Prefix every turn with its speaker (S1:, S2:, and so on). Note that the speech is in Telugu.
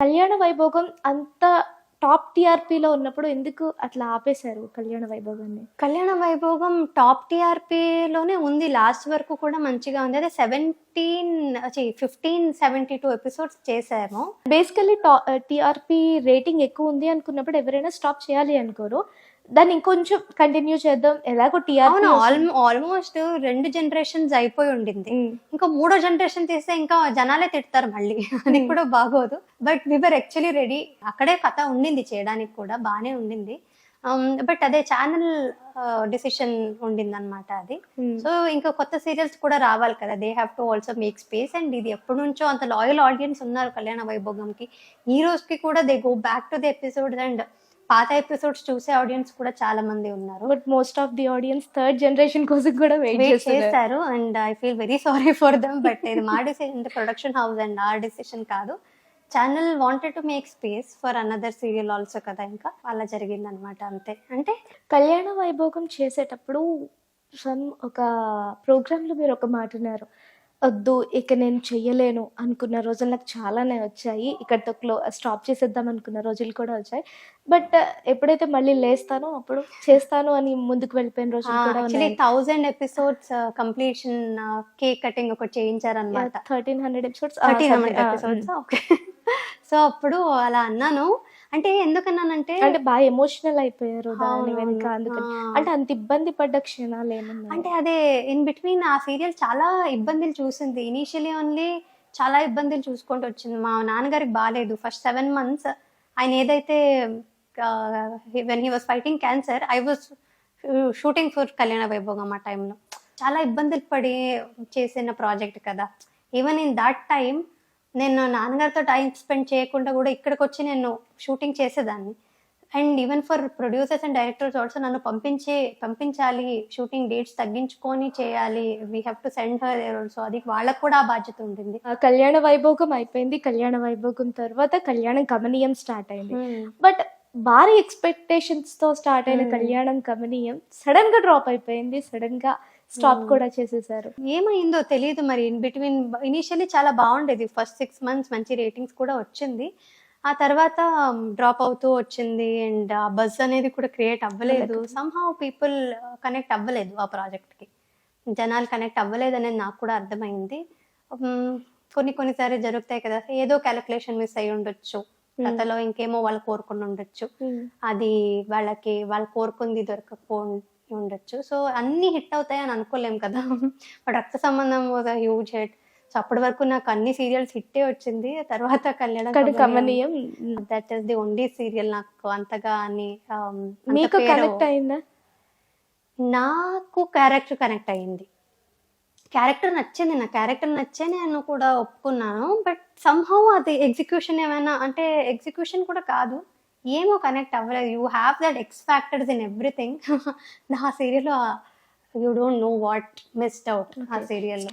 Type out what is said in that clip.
S1: కళ్యాణ వైభోగం అంత టాప్ టీఆర్పీలో ఉన్నప్పుడు ఎందుకు అట్లా ఆపేశారు కళ్యాణ వైభోగాన్ని?
S2: కళ్యాణ వైభోగం టాప్ టీఆర్పీలోనే ఉంది, లాస్ట్ వరకు కూడా మంచిగా ఉంది. అదే 1572 ఎపిసోడ్స్ చేశాము.
S1: బేసికల్లీ టీఆర్పీ రేటింగ్ ఎక్కువ ఉంది అనుకున్నప్పుడు ఎవరైనా స్టాప్ చేయాలి అనుకోరు, దాన్ని ఇంకొంచెం కంటిన్యూ చేద్దాం, ఎలాగో టీఆర్పీ
S2: ఆల్మోస్ట్ 2 జనరేషన్స్ అయిపోయి ఉండింది. ఇంకా 3వ జనరేషన్ తీస్తే ఇంకా జనాలే తిడతారు మళ్ళీ, అది కూడా బాగోదు. బట్ వీఆర్ యాక్చువల్లీ రెడీ, అక్కడే కథ ఉండింది చేయడానికి కూడా బాగానే ఉండింది. బట్ అదే ఛానల్ డిసిషన్ ఉండింది అనమాట అది. సో ఇంకా కొత్త సీరియల్స్ కూడా రావాలి కదా, they have to also make space. And ఇది ఎప్పటి నుంచో అంత లాయల్ ఆడియన్స్ ఉన్నారు కళ్యాణ వైభోగంకి, ఈ రోజుకి కూడా they go back to the episodes. And పాత ఎపిసోడ్స్ చూసే ఆడియన్స్ కూడా చాలా మంది ఉన్నారు.
S1: But most of the audience third generation కోసం కూడా వెయిట్
S2: చేస్తారు. And I feel very sorry for them. But ఇది మా డిసిషన్, ప్రొడక్షన్ హౌస్ అండ్ ఆ డిసిషన్ కాదు. Channel wanted to make space for another serial also కదా, ఇంకా అలా జరిగింది అనమాట. అంతే. అంటే
S1: కళ్యాణ వైభోగం చేసేటప్పుడు ఒక ప్రోగ్రాంలో మీరు ఒక మాట అన్నారు, వద్దు ఇక నేను చెయ్యలేను అనుకున్న రోజులు నాకు చాలానే వచ్చాయి, ఇక్కడితో స్టాప్ చేసేద్దాం అనుకున్న రోజులు కూడా వచ్చాయి, బట్ ఎప్పుడైతే మళ్ళీ లేస్తానో అప్పుడు చేస్తాను అని ముందుకు వెళ్ళిపోయిన రోజులు కూడా ఉన్నాయి.
S2: 1000 ఎపిసోడ్స్ కంప్లీషన్ కేక్ కటింగ్ ఒకటి చేయించారనమాట.
S1: 1300 ఎపిసోడ్స్.
S2: ఓకే. సో అప్పుడు అలా అన్నాను. అంటే ఎందుకన్నానంటే
S1: అంటే బాగా ఎమోషనల్ అయిపోయారు దాని వెనుక, అందుకని. అంటే అంత ఇబ్బంది పడ్డ క్షణాలు ఏమన్నా?
S2: అంటే అదే ఇన్ బిట్వీన్ ఆ సీరియల్ చాలా ఇబ్బందులు చూసింది. ఇనీషియలీ ఓన్లీ చాలా ఇబ్బందులు చూసుకుంటూ వచ్చింది. మా నాన్నగారికి బాగాలేదు ఫస్ట్ 7 months. ఆయన ఏదైతే when he was fighting cancer, I was shooting for కళ్యాణ వైభోగం. ఆ టైంలో చాలా ఇబ్బందులు పడి చేసిన ప్రాజెక్ట్ కదా. ఈవెన్ ఇన్ దాట్ టైం నేను నాన్నగారితో టైం స్పెండ్ చేయకుండా కూడా ఇక్కడికి వచ్చి నేను షూటింగ్ చేసేదాన్ని. And even for producers and directors also నన్ను పంపించాలి, షూటింగ్ డేట్స్ తగ్గించుకొని చేయాలి, we have to send her also, అది వాళ్ళకు కూడా ఆ బాధ్యత ఉంటుంది.
S1: కళ్యాణ వైభోగం అయిపోయింది, కళ్యాణ వైభోగం తర్వాత కళ్యాణం కమనీయం స్టార్ట్ అయింది. బట్ భారీ ఎక్స్పెక్టేషన్స్ తో స్టార్ట్ అయిన కళ్యాణం కమనీయం సడన్ గా డ్రాప్ అయిపోయింది, సడన్ గా స్టాప్ కూడా చేసేసారు.
S2: ఏమైందో తెలియదు మరి. ఇన్ బిట్వీన్ ఇనీషియల్లీ చాలా బాగుండేది, ఫస్ట్ 6 months మంచి రేటింగ్స్ కూడా వచ్చింది. ఆ తర్వాత డ్రాప్ అవుతూ వచ్చింది. అండ్ ఆ బజ్ అనేది కూడా క్రియేట్ అవ్వలేదు. సమ్హౌ పీపుల్ కనెక్ట్ అవ్వలేదు ఆ ప్రాజెక్ట్కి, జనాలు కనెక్ట్ అవ్వలేదు అనేది నాకు కూడా అర్థమైంది. కొన్నిసారి జరుగుతాయి కదా, ఏదో క్యాలిక్యులేషన్ మిస్ అయి ఉండొచ్చు, కథలో ఇంకేమో వాళ్ళు కోరుకుని ఉండొచ్చు, అది వాళ్ళు కోరుకుంది దొరకకపో ఉండొచ్చు. సో అన్ని హిట్ అవుతాయి అని అనుకోలేం కదా. బట్ రక్త సంబంధం was a huge hit. So అప్పటి వరకు నాకు అన్ని సీరియల్స్ హిట్టే వచ్చింది. తర్వాత కళ్యాణం
S1: కమనీయం,
S2: that is the only serial నాకు అంతగా అని.
S1: మీకు కనెక్ట్ అయిందా?
S2: నాకు క్యారెక్టర్ కనెక్ట్ అయ్యింది, క్యారెక్టర్ నచ్చింది, నా క్యారెక్టర్ నచ్చే నేను కూడా ఒప్పుకున్నాను. బట్ సమ్హౌ అది ఎగ్జిక్యూషన్ ఏమైనా అంటే ఎగ్జిక్యూషన్ కూడా కాదు, ఏమో కనెక్ట్ అవ్వలేదు. You have that X factors in everything. నా సీరియల్లో you don't know what missed out ఆ సీరియల్లో.